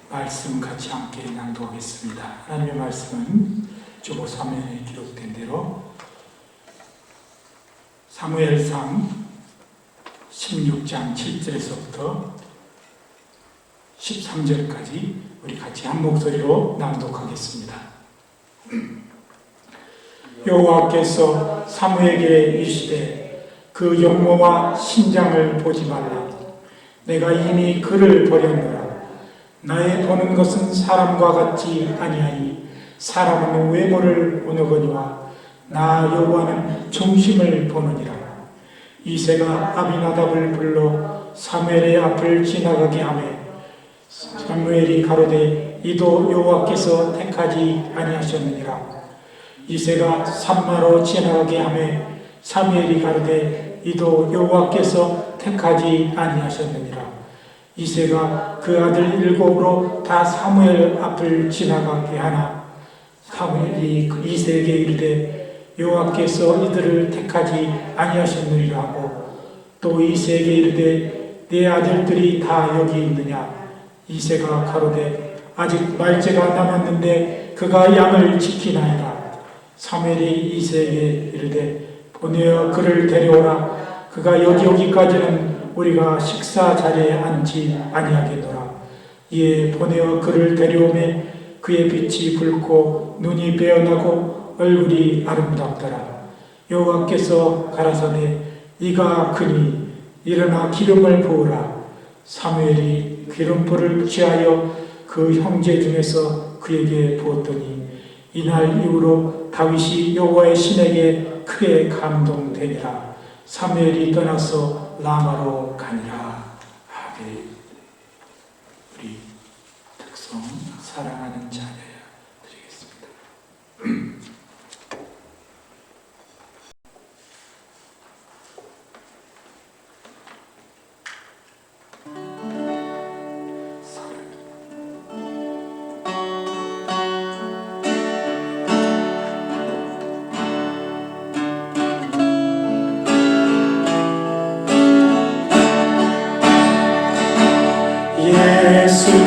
말씀 같이 함께 낭독하겠습니다. 하나님의 말씀은 주보 3회에 기록된 대로 사무엘상 16장 7절에서부터 13절까지 우리 같이 한 목소리로 낭독하겠습니다. 여호와께서 사무엘에게 이르시되 그 용모와 신장을 보지 말라. 내가 이미 그를 버렸노라. 나의 보는 것은 사람과 같지 아니하니 사람은 외모를 보느거니와 나 여호와는 중심을 보느니라. 이새가 아비나답을 불러 사무엘의 앞을 지나가게 하매 사무엘이 가로되 이도 여호와께서 택하지 아니하셨느니라. 이새가 산마로 지나가게 하매 사무엘이 가로되 이도 여호와께서 택하지 아니하셨느니라. 이새가 그 아들 7으로 다 사무엘 앞을 지나가게 하나 사무엘이 이새에게 이르되 여호와께서 이들을 택하지 아니하셨느니라 하고 또 이새에게 이르되 네 아들들이 다 여기 있느냐. 이새가 가로되 아직 말째가 남았는데 그가 양을 지키나이다. 사무엘이 이새에게 이르되 보내어 그를 데려오라. 그가 여기까지는 우리가 식사 자리에 앉지 아니하겠노라. 이에 보내어 그를 데려오매 그의 빛이 붉고 눈이 배어나고 얼굴이 아름답더라. 여호와께서 가라사대 이가 그니 일어나 기름을 부으라. 사무엘이 기름불을 취하여 그 형제 중에서 그에게 부었더니 이날 이후로 다윗이 여호와의 신에게 크게 감동되니라. 사무엘이 떠나서 라마로 가니라. 아멘. 우리 특성 사랑하는 자녀야 드리겠습니다. 예수님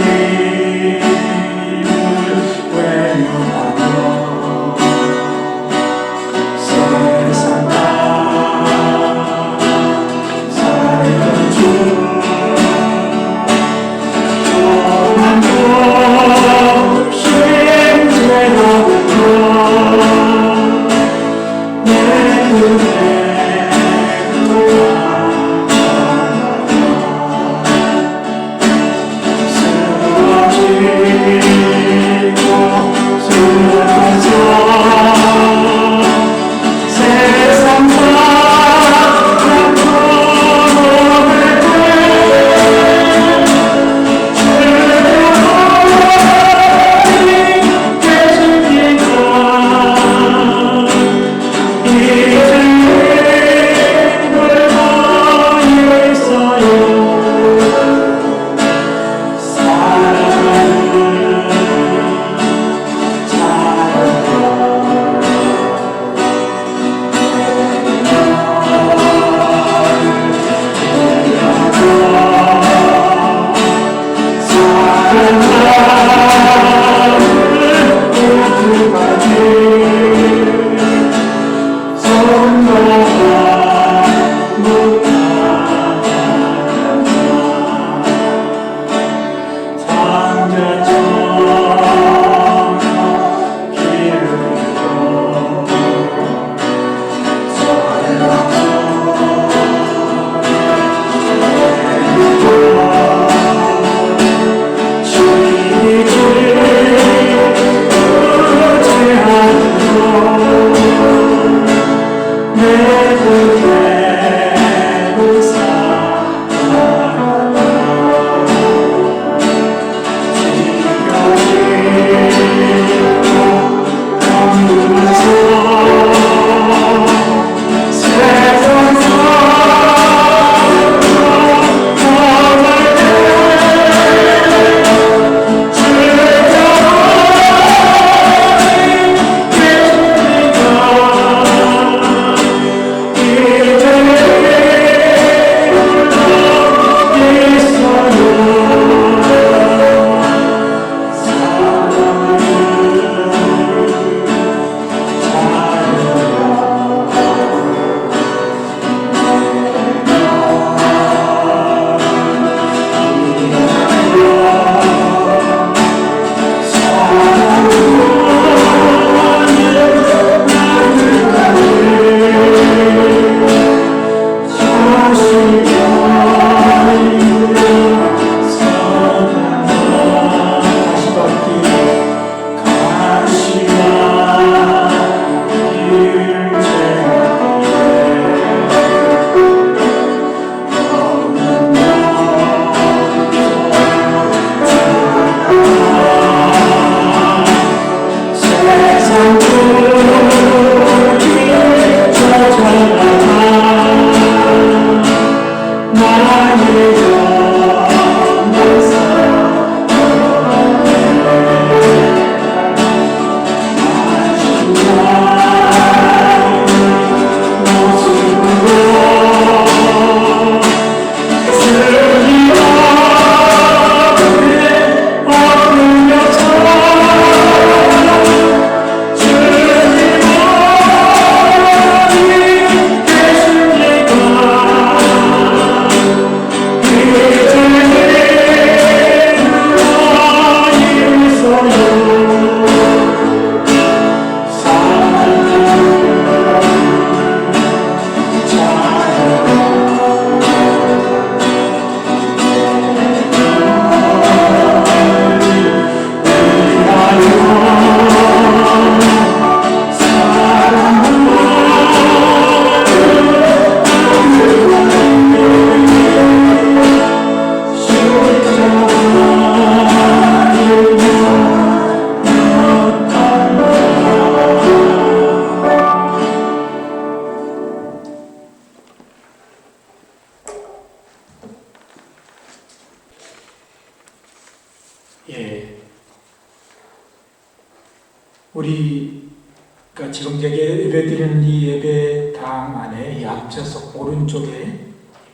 우리가 지금 예배드리는 이 예배당 안에 이 앞좌석 오른쪽에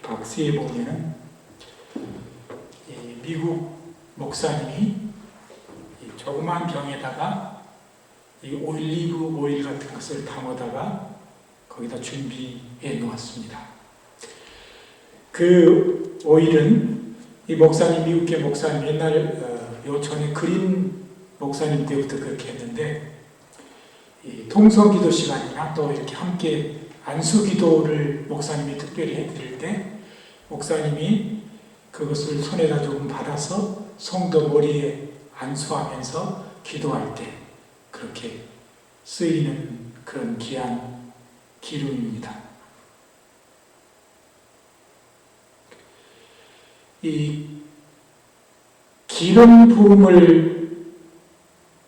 박스에 보면은 미국 목사님이 이 조그만 병에다가 이 올리브 오일 같은 것을 담아다가 거기다 준비해 놓았습니다. 그 오일은 이 목사님, 미국계 목사님, 옛날 요 전에 그린 목사님 때부터 그렇게 했는데, 이 통성기도 시간이나 또 이렇게 함께 안수기도를 목사님이 특별히 해드릴 때 목사님이 그것을 손에다 조금 받아서 성도 머리에 안수하면서 기도할 때 이렇게 쓰이는 그런 귀한 기름입니다. 이 기름 부음을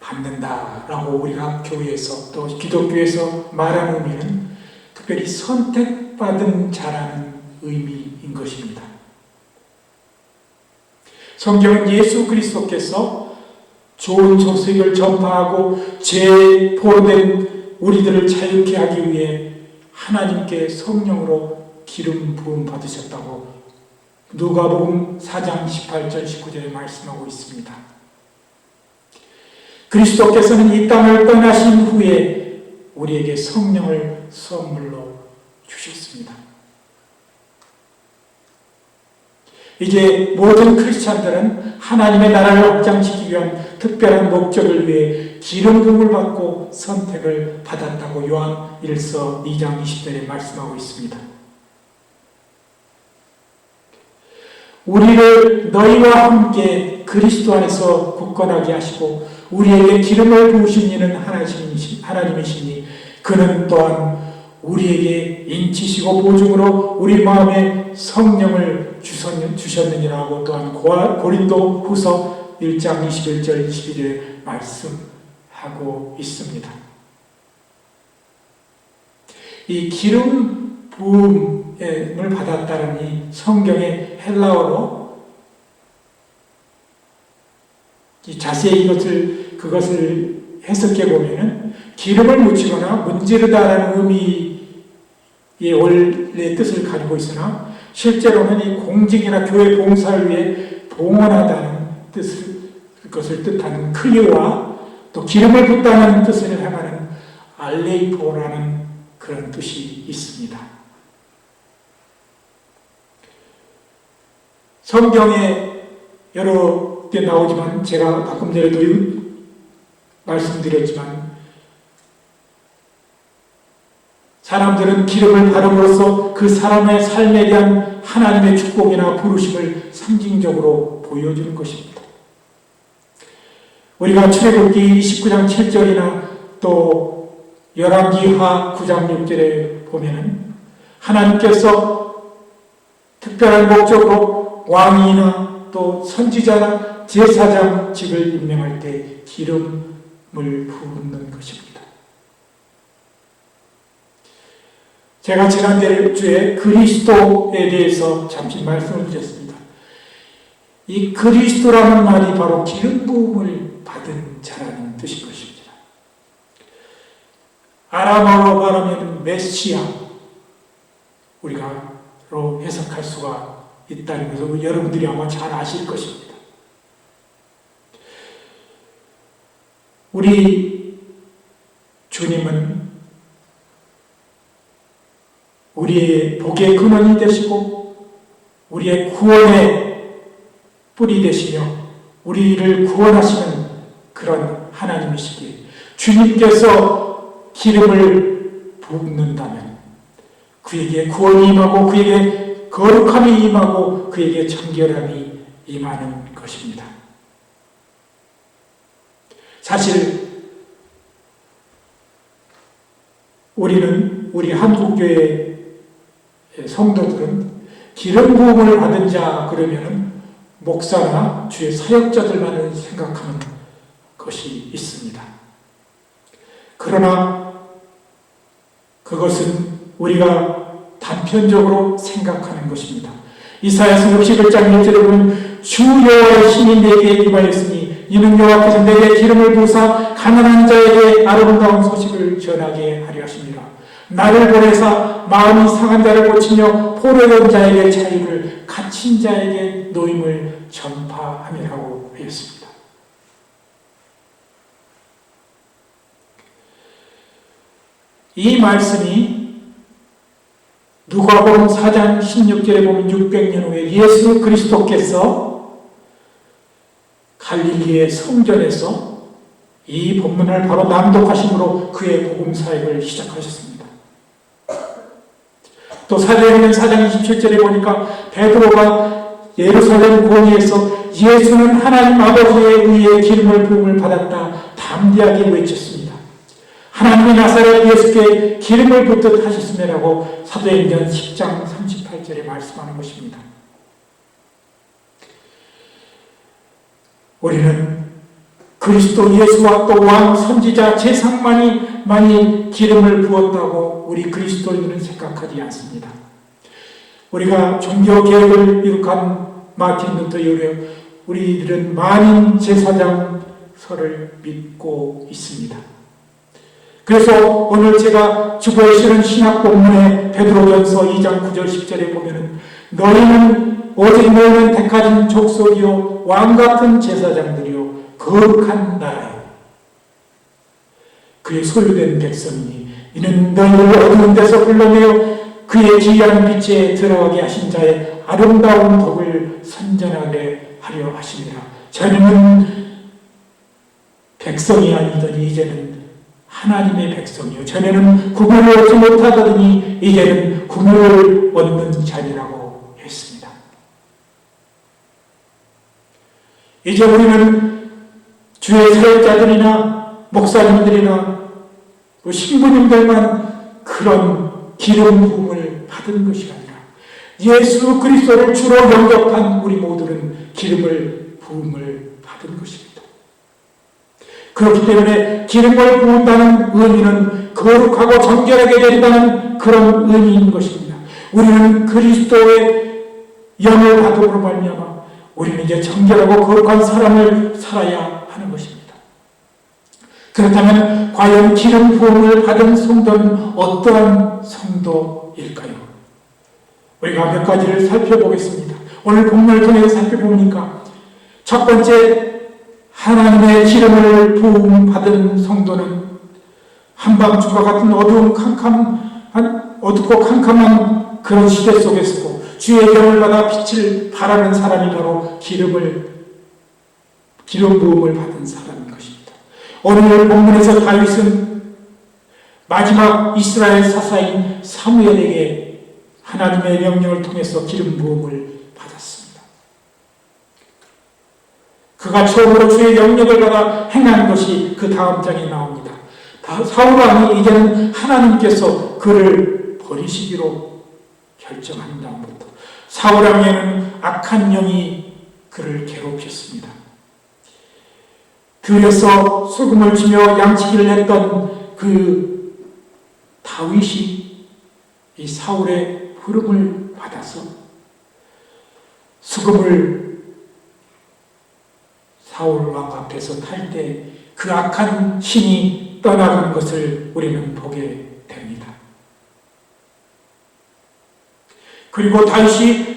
받는다라고 우리가 교회에서 또 기독교에서 말하는 의미는 특별히 선택받은 자라는 의미인 것입니다. 성경은 예수 그리스도께서 좋은 소식을 전파하고 죄 포로된 우리들을 자유케 하기 위해 하나님께 성령으로 기름 부음 받으셨다고 누가복음 4장 18절 19절에 말씀하고 있습니다. 그리스도께서는 이 땅을 떠나신 후에 우리에게 성령을 선물로 주셨습니다. 이제 모든 크리스찬들은 하나님의 나라를 확장시키기 위한 특별한 목적을 위해 기름 부음을 받고 선택을 받았다고 요한 1서 2장 20절에 말씀하고 있습니다. 우리를 너희와 함께 그리스도 안에서 굳건하게 하시고 우리에게 기름을 부으신 이는 하나님이시니 그는 또한 우리에게 인치시고 보증으로 우리 마음에 성령을 주셨느니라고 또한 고린도 후서 1장 21절 22절에 말씀하고 있습니다. 이 기름 부음을 받았다는 이 성경의 헬라어로 자세히 그것을 해석해 보면은 기름을 묻히거나 문지르다라는 의미의 원래 뜻을 가지고 있으나 실제로는 이 공직이나 교회 봉사를 위해 봉헌하다는 것을 뜻하는 클리오와 또 기름을 붓다는 뜻을 향하는 알레이포라는 그런 뜻이 있습니다. 성경에 여러 때 나오지만 제가 가끔 전에도 말씀드렸지만 사람들은 기름을 바름으로써 그 사람의 삶에 대한 하나님의 축복이나 부르심을 상징적으로 보여주는 것입니다. 우리가 출애굽기 29장 7절이나 또 열왕기하 9장 6절에 보면은 하나님께서 특별한 목적으로 왕이나 또 선지자나 제사장직을 임명할 때 기름을 부는 것입니다. 제가 지난주에 그리스도에 대해서 잠시 말씀을 드렸습니다. 이 그리스도라는 말이 바로 기름 부음을 받은 자라는 뜻인 것입니다. 아람어로 말하면 메시아 우리가로 해석할 수가 있다는 것을 여러분들이 아마 잘 아실 것입니다. 우리 주님은 우리의 복의 근원이 되시고 우리의 구원의 뿌리 되시며 우리를 구원하시는 그런 하나님이시기에 주님께서 기름을 붓는다면 그에게 구원이 임하고 그에게 거룩함이 임하고 그에게 정결함이 임하는 것입니다. 사실 우리 한국교회 성도들은 기름 부음을 받은 자 그러면은 목사나 주의 사역자들만을 생각하는 것이 있습니다. 그러나 그것은 우리가 단편적으로 생각하는 것입니다. 이사야서 61장 1절에 보면 주 여호와의 힘이 내게 임하였으니 이는 여호와께서 내게 기름을 부으사 가난한 자에게 아름다운 소식을 전하게 하려 하십니다. 나를 보내사 마음이 상한 자를 고치며 포로된 자에게 자유를 갇힌 자에게 노임을 전파함이라고 하였습니다. 이 말씀이 누가복음 4장 16절에 보면 600년 후에 예수 그리스도께서 갈릴리의 성전에서 이 본문을 바로 낭독하심으로 그의 복음 사역을 시작하셨습니다. 또 사도행전 4장 27절에 보니까 베드로가 예루살렘 공회에서 예수는 하나님 아버지에 의해 기름을 부음을 받았다 담대하게 외쳤습니다. 하나님이 나사렛 예수께 기름을 붓듯 하셨음이라고 사도행전 10장 38절에 말씀하는 것입니다. 우리는 그리스도 예수와 또 왕, 선지자, 제사장만이 기름을 부었다고 우리 그리스도인들은 생각하지 않습니다. 우리가 종교개혁을 이룩한 마틴 루터 이후에 우리들은 만인 제사장서를 믿고 있습니다. 그래서 오늘 제가 주보에 실은 신약 본문의 베드로전서 2장 9절 10절에 보면은 오직 너희는 택하신 족속이요 왕같은 제사장들이요 거룩한 나라요 그의 소유된 백성이니 이는 너희를 어두운 데서 불러내어 그의 기이한 빛에 들어가게 하신 자의 아름다운 덕을 선전하게 하려 하시니라. 전에는 백성이 아니더니 이제는 하나님의 백성이요 전에는 구원을 얻지 못하더니 이제는 구원을 얻는 자리라고 했습니다. 이제 우리는 주의 사역자들이나 목사님들이나 신부님들만 그런 기름 부음을 받은 것이 아니라 예수 그리스도를 주로 영접한 우리 모두는 기름을 부음을 받은 것입니다. 그렇기 때문에 기름을 부은다는 의미는 거룩하고 정결하게 된다는 그런 의미인 것입니다. 우리는 그리스도의 영을 받음으로 말미암아 우리는 이제 정결하고 거룩한 삶을 살아야 하는 것입니다. 그렇다면 과연 기름 부음을 받은 성도는 어떠한 성도일까요? 우리가 몇 가지를 살펴보겠습니다. 오늘 본문을 통해서 살펴보니까 첫 번째, 하나님의 기름을 부음 받은 성도는 한밤중과 같은 어둡고 캄캄한 그런 시대 속에서도 주의 영을 받아 빛을 발하는 사람이 바로 기름 부음을 받은 사람인 것입니다. 오늘 본문에서 다윗은 마지막 이스라엘 사사인 사무엘에게 하나님의 명령을 통해서 기름 부음을 받았습니다. 그가 처음으로 주의 영역을 받아 행한 것이 그 다음 장에 나옵니다. 사울 왕이 이제는 하나님께서 그를 버리시기로 결정한 다음부터 사울 왕에는 악한 영이 그를 괴롭혔습니다. 들에서 소금을 치며 양치기를 했던 그 다윗이 이 사울의 부름을 받아서 수금을 사울 왕 앞에서 탈 때 그 악한 신이 떠나간 것을 우리는 보게 됩니다. 그리고 다윗이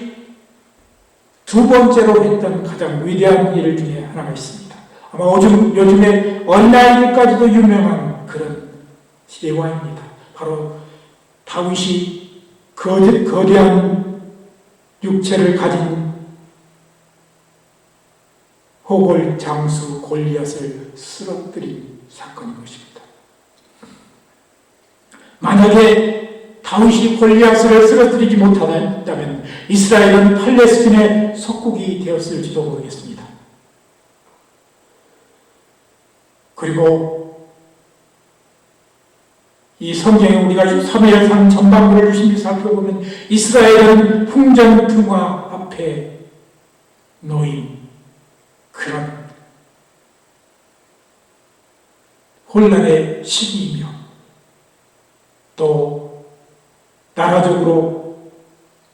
두 번째로 했던 가장 위대한 일 중에 하나가 있습니다. 아마 요즘에 어린아이들까지도 유명한 그런 예화입니다. 바로 다윗이 거대한 육체를 가진 호골 장수 골리앗을 쓰러뜨린 사건인 것입니다. 만약에 다윗이 골리앗을 쓰러뜨리지 못한다면 이스라엘은 팔레스틴의 속국이 되었을지도 모르겠습니다. 그리고 이 성경에 우리가 사무엘상 전반부를 유심히 살펴보면 이스라엘은 풍전등화 앞에 놓인 그런 혼란의 시기이며 또 나라적으로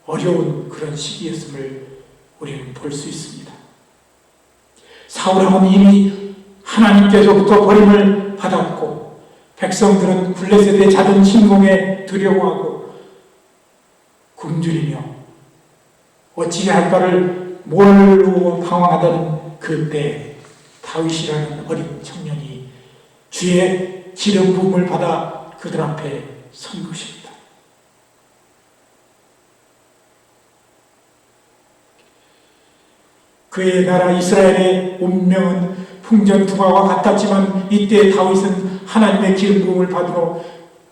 어려운 그런 시기였음을 우리는 볼 수 있습니다. 사울왕은 이미 하나님께서부터 버림을 받았고 백성들은 블레셋의 잦은 침공에 두려워하고 굶주리며 어찌할 바를 모르고 방황하던 그때 다윗이라는 어린 청년이 주의 기름 부음을 받아 그들 앞에 선 것입니다. 그의 나라 이스라엘의 운명은 풍전등화와 같았지만 이때 다윗은 하나님의 기름 부음을 받으러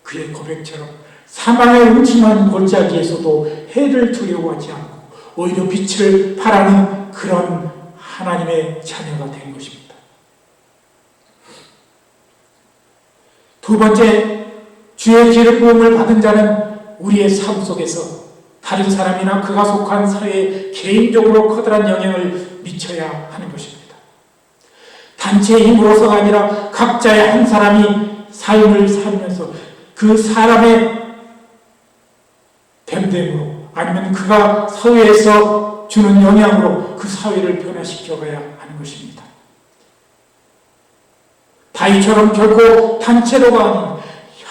그의 고백처럼 사망의 음침한 골짜기에서도 해를 두려워하지 않고 오히려 빛을 발하는 그런 하나님의 자녀가 된 것입니다. 두 번째, 주의 기름 부음을 받은 자는 우리의 삶 속에서 다른 사람이나 그가 속한 사회에 개인적으로 커다란 영향을 미쳐야 하는 것입니다. 단체의 힘으로서가 아니라 각자의 한 사람이 삶을 살면서 그 사람의 됨됨으로 아니면 그가 사회에서 주는 영향으로 그 사회를 변화시켜가야 하는 것입니다. 다윗처럼 결코 단체로가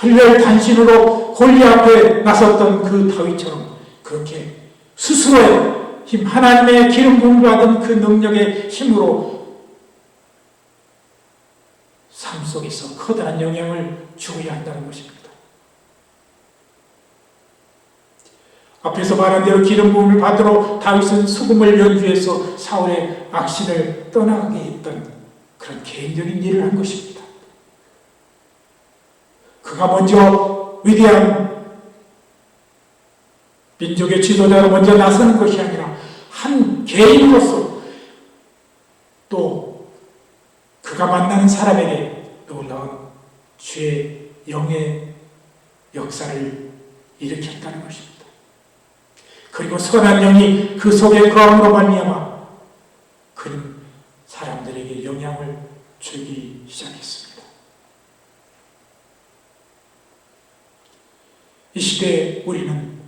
아닌 혈혈단신으로 골리앗 앞에 나섰던 그 다윗처럼 그렇게 스스로의 힘, 하나님의 기름 부음을 받은 그 능력의 힘으로 삶 속에서 커다란 영향을 주어야 한다는 것입니다. 앞에서 말한 대로 기름 부음을 받으러 다윗은 수금을 연주해서 사울의 악신을 떠나게 했던 그런 개인적인 일을 한 것입니다. 그가 먼저 위대한 민족의 지도자로 먼저 나서는 것이 아니라 한 개인으로서 또 그가 만나는 사람에게 놀라운 주의 영의 역사를 일으켰다는 것입니다. 그리고 선한 영이 그 속에 거함으로 말미암아 그는 사람들에게 영향을 주기 시작했습니다. 이 시대에 우리는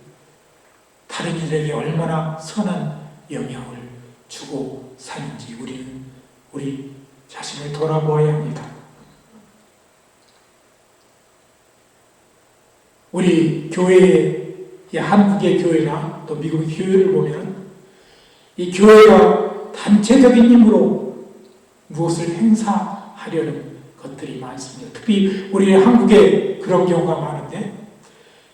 다른 이들에게 얼마나 선한 영향을 주고 사는지 우리는 우리 자신을 돌아보아야 합니다. 우리 교회의 한국의 교회나 또 미국의 교회를 보면 이 교회가 단체적인 힘으로 무엇을 행사하려는 것들이 많습니다. 특히 우리 한국에 그런 경우가 많은데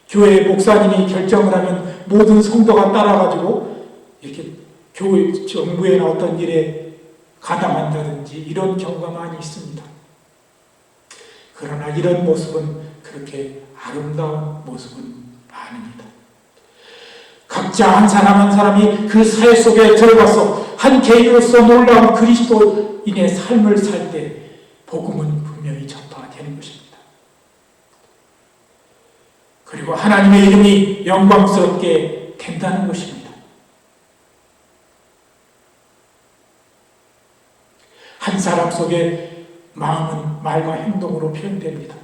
교회 목사님이 결정을 하면 모든 성도가 따라가지고 이렇게 교회 정부에 어떤 일에 가담한다든지 이런 경우가 많이 있습니다. 그러나 이런 모습은 그렇게 아름다운 모습은 아닙니다. 각자 한 사람 한 사람이 그 사회 속에 들어가서 한 개인으로서 놀라운 그리스도인의 삶을 살 때 복음은 분명히 전파되는 것입니다. 그리고 하나님의 이름이 영광스럽게 된다는 것입니다. 한 사람 속에 마음은 말과 행동으로 표현됩니다.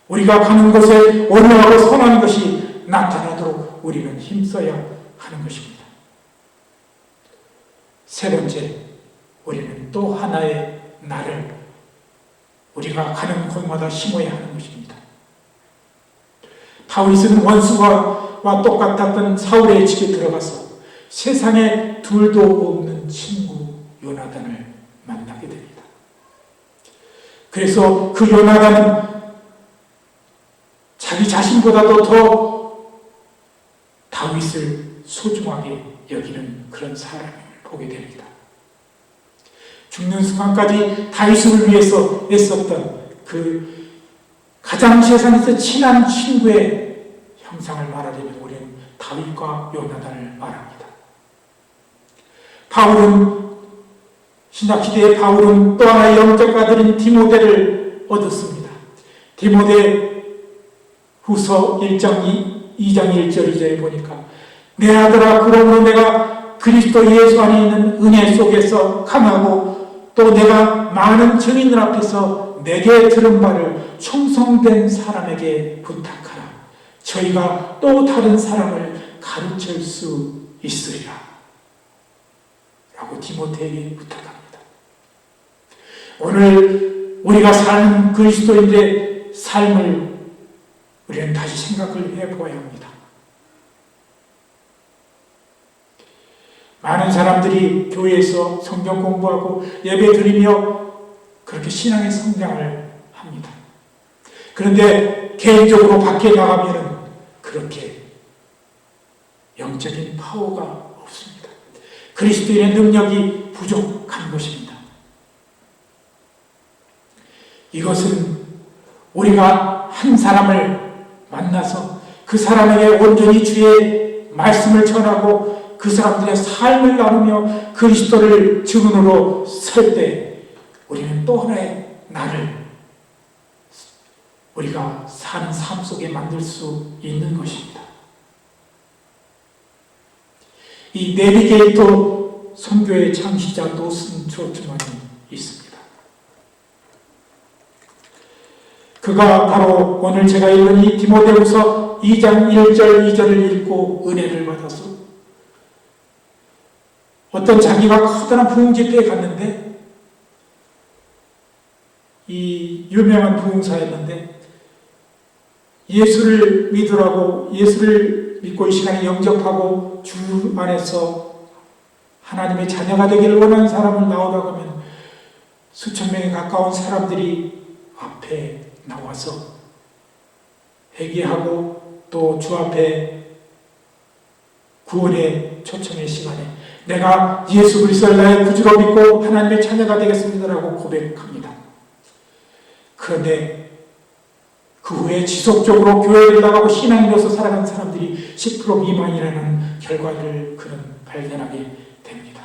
우리가 가는 곳에 온유하고 선한 것이 나타나도록 우리는 힘써야 하는 것입니다. 세 번째, 우리는 또 하나의 날을 우리가 가는 곳마다 심어야 하는 것입니다. 다윗은 원수와 똑같았던 사울의 집에 들어가서 세상에 둘도 없는 친구 요나단을 만나게 됩니다. 그래서 그 요나단은 자기 자신보다도 더 다윗을 소중하게 여기는 그런 사람을 보게 됩니다. 죽는 순간까지 다윗을 위해서 애썼던 그 가장 세상에서 친한 친구의 형상을 말하려면 우리는 다윗과 요나단을 말합니다. 신약시대의 바울은 또 하나의 영적 아들인 디모데를 얻었습니다. 디모데 후서 1장 2장 1절 2절에 보니까 내 아들아 그러므로 내가 그리스도 예수 안에 있는 은혜 속에서 강하고 또 내가 많은 증인들 앞에서 내게 들은 바를 충성된 사람에게 부탁하라. 저희가 또 다른 사람을 가르칠 수 있으리라. 라고 디모데에게 부탁합니다. 오늘 우리가 사는 그리스도인의 삶을 우리는 다시 생각을 해보아야 합니다. 많은 사람들이 교회에서 성경 공부하고 예배 드리며 그렇게 신앙의 성장을 합니다. 그런데 개인적으로 밖에 나가면 그렇게 영적인 파워가 없습니다. 그리스도인의 능력이 부족한 것입니다. 이것은 우리가 한 사람을 만나서 그 사람에게 온전히 주의 말씀을 전하고 그 사람들의 삶을 나누며 그리스도를 증언으로 설 때 우리는 또 하나의 날을 우리가 사는 삶 속에 만들 수 있는 것입니다. 이 내비게이터 선교의 창시자 도슨 트로트만이 있습니다. 그가 바로 오늘 제가 읽은 이 디모데후서 2장 1절 2절을 읽고 은혜를 받아서 어떤 자기가 커다란 부흥 집회에 갔는데 이 유명한 부흥사였는데 예수를 믿으라고 예수를 믿고 이 시간에 영접하고 주 안에서 하나님의 자녀가 되기를 원하는 사람을 나오라고 하면 수천 명에 가까운 사람들이 앞에 나와서 회개하고 또 주 앞에 구원의 초청의 시간에 내가 예수 그리스도를 나의 구주로 믿고 하나님의 자녀가 되겠습니다라고 고백합니다. 그런데 그 후에 지속적으로 교회를 나가고 신앙인으로서 살아가는 사람들이 10% 미만이라는 결과를 그는 발견하게 됩니다.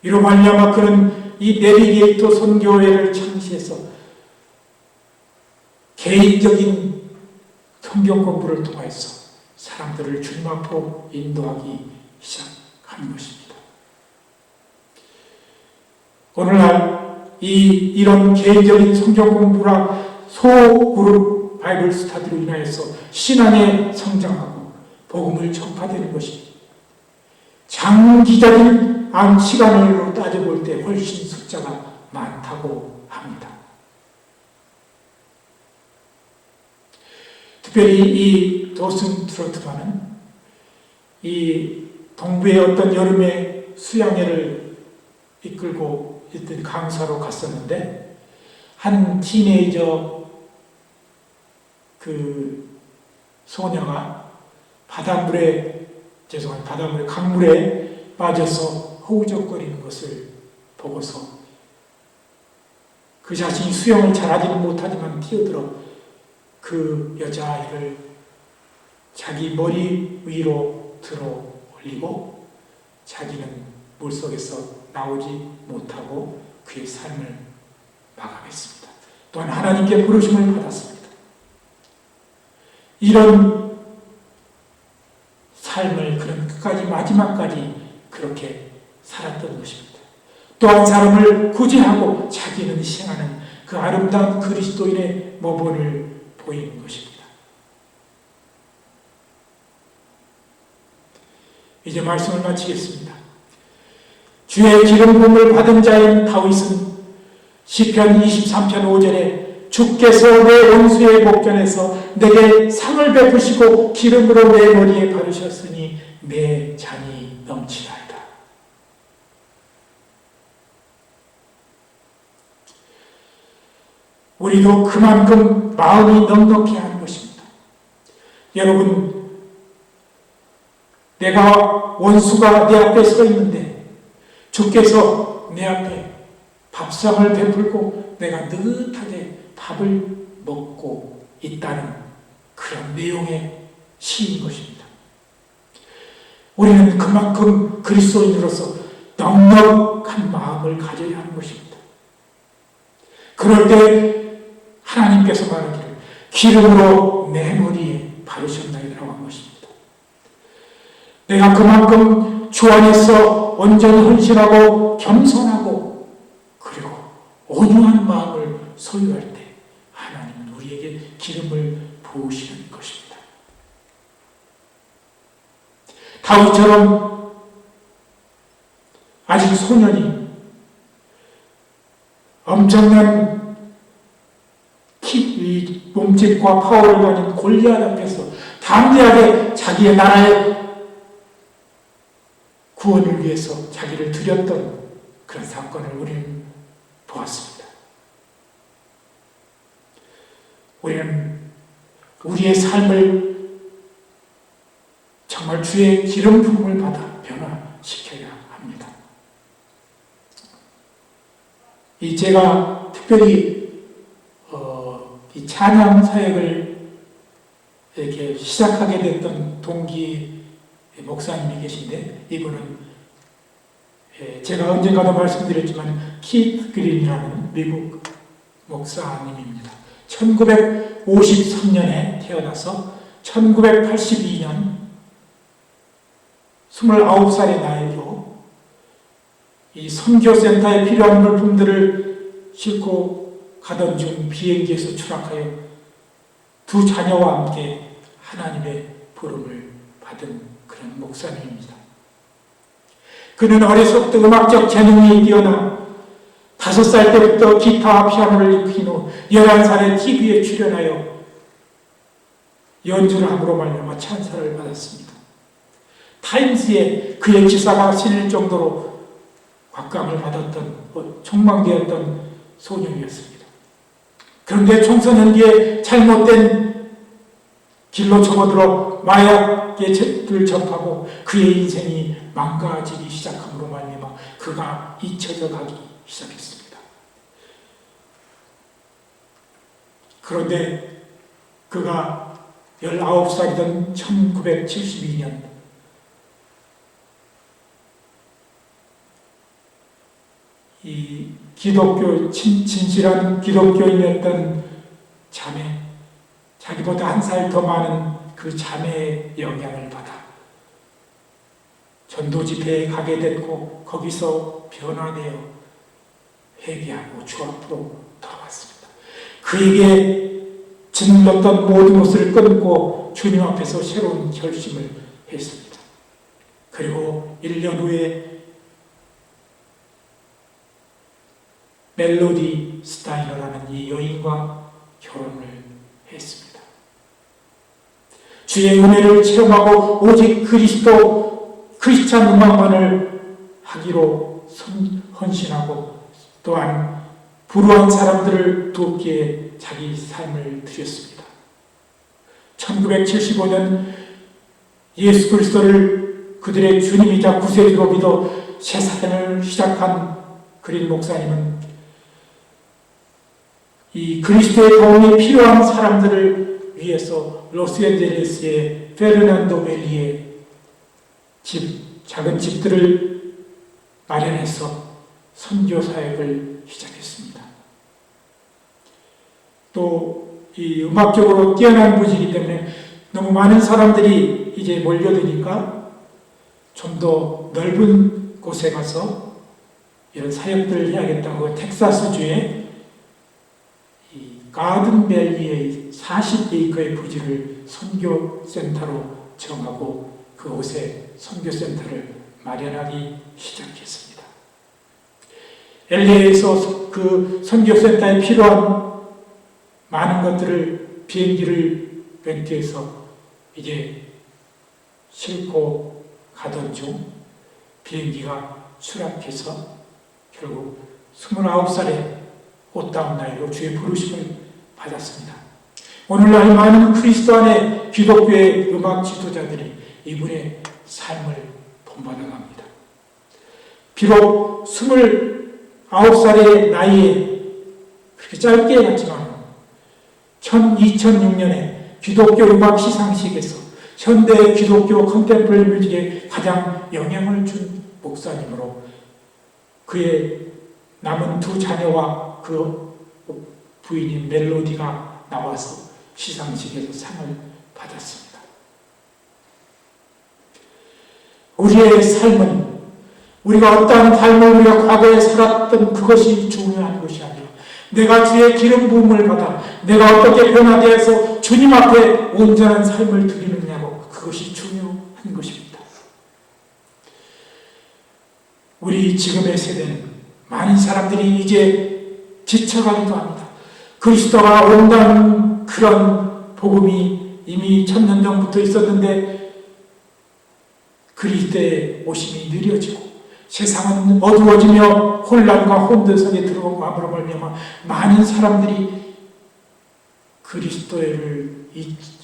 이로 말미암아 그는 이 내비게이터 선교회를 창시해서 개인적인 성경 공부를 통해서 사람들을 주님 앞으로 인도하기 시작한 것입니다. 오늘날 이런 개인적인 성경 공부라 소그룹 바이블 스타디로 인하여서 신앙에 성장하고 복음을 전파되는 것이 장기적인 시간으로 따져볼 때 훨씬 숫자가 많다고 합니다. 특별히 이 도슨 트로트만은 이 동부의 어떤 여름의 수양회를 이끌고 있던 강사로 갔었는데 한 티네이저 그 소녀가 강물에 빠져서 허우적거리는 것을 보고서 그 자신이 수영을 잘하지는 못하지만 뛰어들어 그 여자아이를 자기 머리 위로 들어 올리고 자기는 물속에서 나오지 못하고 그의 삶을 마감했습니다. 또한 하나님께 부르심을 받았습니다. 이런 삶을 그런 끝까지 마지막까지 그렇게 살았던 것입니다. 또 한 사람을 구제하고 자기는 희생하는 그 아름다운 그리스도인의 모범을 보이는 것입니다. 이제 말씀을 마치겠습니다. 주의 기름 부음을 받은 자인 다윗은 시편 23편 5절에 주께서 내 원수의 목전에서 내게 상을 베푸시고 기름으로 내 머리에 바르셨으니 내 잔이 넘치나이다. 우리도 그만큼 마음이 넉넉해야 하는 것입니다. 여러분, 내가 원수가 내 앞에 서 있는데 주께서 내 앞에 밥상을 베풀고 내가 느긋하게 밥을 먹고 있다는 그런 내용의 시인 것입니다. 우리는 그만큼 그리스도인으로서 넉넉한 마음을 가져야 하는 것입니다. 그럴 때 하나님께서 말하기를 기름으로 내 머리에 바르셨나이라고 한 것입니다. 내가 그만큼 주 안에서 온전히 헌신하고 겸손하고 그리고 온유한 마음을 소유할 때 하나님은 우리에게 기름을 부으시는 것입니다. 다윗처럼 아직 소년이 엄청난 몸집과 파워를 가진 골리앗 앞에서 담대하게 자기의 나라의 구원을 위해서 자기를 드렸던 그런 사건을 우리는 보았습니다. 우리는 우리의 삶을 정말 주의 기름 부음을 받아 변화시켜야 합니다. 제가 특별히 이 찬양 사역을 이렇게 시작하게 됐던 동기 목사님이 계신데 이분은 제가 언젠가도 말씀드렸지만 키트 그린이라는 미국 목사님입니다. 1953년에 태어나서 1982년 29살의 나이로 이 선교센터에 필요한 물품들을 싣고 가던 중 비행기에서 추락하여 두 자녀와 함께 하나님의 부름을 받은 그런 목사님입니다. 그는 어려서부터 음악적 재능이 뛰어나 5살 때부터 기타와 피아노를 익힌 후 11살에 TV에 출연하여 연주를 함으로 말미암아 찬사를 받았습니다. 타임스에 그의 기사가 실릴 정도로 곽감을 받았던 촉망되었던 소년이었습니다. 그런데 청소년기에 잘못된 길로 접어들어 마약의 죄를 접하고 그의 인생이 망가지기 시작함으로 말미암아 그가 잊혀져 가기 시작했습니다. 그런데 그가 19살이던 1972년 이 진실한 기독교인이었던 자매, 자기보다 한 살 더 많은 그 자매의 영향을 받아 전도 집회에 가게 됐고 거기서 변화되어 회개하고 주 앞으로 돌아왔습니다. 그에게 짓눌렀던 모든 것을 끊고 주님 앞에서 새로운 결심을 했습니다. 그리고 1년 후에 멜로디 스타이너라는 이 여인과 결혼을 했습니다. 주의 은혜를 체험하고 오직 크리스찬 음악만을 하기로 헌신하고 또한 불우한 사람들을 돕기에 자기 삶을 드렸습니다. 1975년 예수 그리스도를 그들의 주님이자 구세주로 믿어 새 삶을 시작한 그린 목사님은 이 그리스도의 도움이 필요한 사람들을 위해서 로스앤젤레스의 페르난도 밸리에 작은 집들을 마련해서 선교 사역을 시작했습니다. 또 이 음악적으로 뛰어난 분이기 때문에 너무 많은 사람들이 이제 몰려드니까 좀 더 넓은 곳에 가서 이런 사역들을 해야겠다고 텍사스주에 이 가든밸리의 40에이커의 부지를 선교센터로 정하고 그곳에 선교센터를 마련하기 시작했습니다. LA에서 그 선교센터에 필요한 많은 것들을 비행기를 렌트해서 이제 싣고 가던 중 비행기가 추락해서 결국 29살에 꽃다운 나이로 주의 부르심을 받았습니다. 오늘날 많은 그리스도 안의 기독교의 음악 지도자들이 이분의 삶을 본받아갑니다. 비록 29살의 나이에 그렇게 짧게 갔지만 2006년에 기독교 음악 시상식에서 현대 기독교 컨템포러리 뮤직에 가장 영향을 준 목사님으로 그의 남은 두 자녀와 그 부인인 멜로디가 나와서 시상식에서 상을 받았습니다. 우리의 삶은 우리가 어떠한 삶을 우리가 과거에 살았던 그것이 중요한 것이 아니라 내가 주의 기름 부음을 받아 내가 어떻게 변화되어서 주님 앞에 온전한 삶을 드리느냐고 그것이 중요한 것입니다. 우리 지금의 세대는 많은 사람들이 이제 지쳐가기도 합니다. 그리스도가 온다는 그런 복음이 이미 1000년 전부터 있었는데 그리스도의 오심이 느려지고 세상은 어두워지며 혼란과 혼돈성에 들어오고 함으로 말미암아 많은 사람들이 그리스도를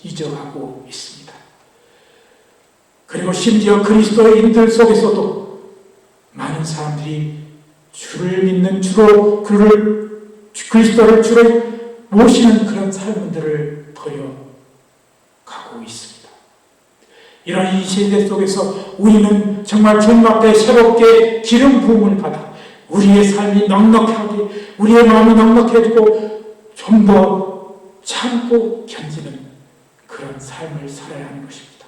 잊어가고 있습니다. 그리고 심지어 그리스도인들 속에서도 많은 사람들이 주를 믿는 주로 그리스도를 주로 모시는 그런 삶들을 버려가고 있습니다. 이런 이 세대 속에서 우리는 정말 주님 앞에 새롭게 기름 부음을 받아 우리의 삶이 넉넉하게 우리의 마음이 넉넉해지고 좀 더 참고 견디는 그런 삶을 살아야 하는 것입니다.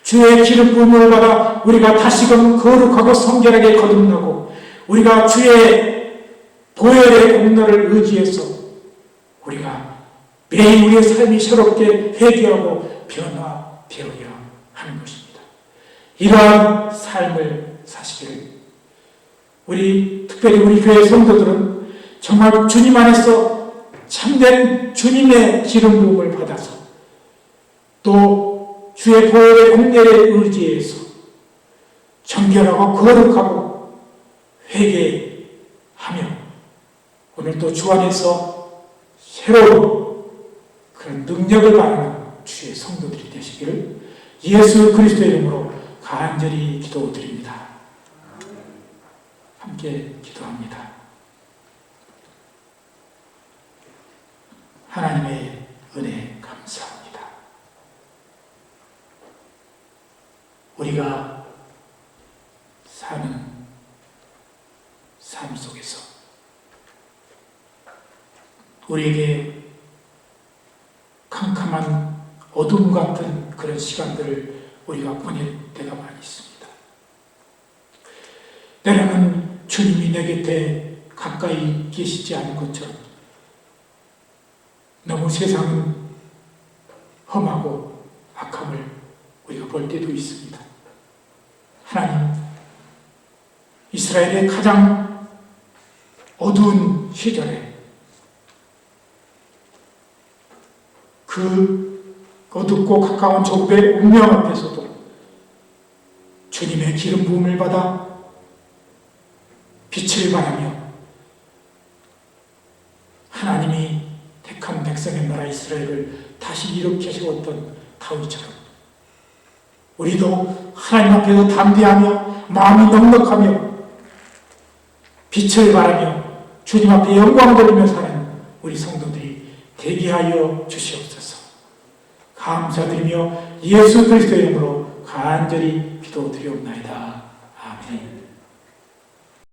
주의 기름 부음을 받아 우리가 다시금 거룩하고 성결하게 거듭나고 우리가 주의 보혈의 공로를 의지해서 우리가 매일 우리의 삶이 새롭게 회개하고 변화되어야 하는 것입니다. 이러한 삶을 사시기를 특별히 우리 교회 성도들은 정말 주님 안에서 참된 주님의 기름 부음을 받아서 또 주의 보혈의 공례에 의지해서 정결하고 거룩하고 회개하며 오늘 또 주 안에서 새로운 그런 능력을 받는 주의 성도들이 되시기를 예수 그리스도의 이름으로 간절히 기도드립니다. 함께 기도합니다. 하나님의 은혜 감사합니다. 우리가 사는 삶 속에서 우리에게 캄캄한 어둠 같은 그런 시간들을 우리가 보낼 때가 많이 있습니다. 때로는 주님이 내 곁에 가까이 계시지 않은 것처럼 너무 세상은 험하고 악함을 우리가 볼 때도 있습니다. 하나님, 이스라엘의 가장 어두운 시절에 그 어둡고 가까운 조국의 운명 앞에서도 주님의 기름 부음을 받아 빛을 발하며 하나님이 택한 백성의 나라 이스라엘을 다시 일으켜 세웠던 다윗처럼 우리도 하나님 앞에서 담대하며 마음이 넉넉하며 빛을 발하며 주님 앞에 영광 돌리며 사는 우리 성도들이 되게 하여 주시옵소서. 감사드리며 예수 그리스도의 이름으로 간절히 기도드리옵나이다. 아멘.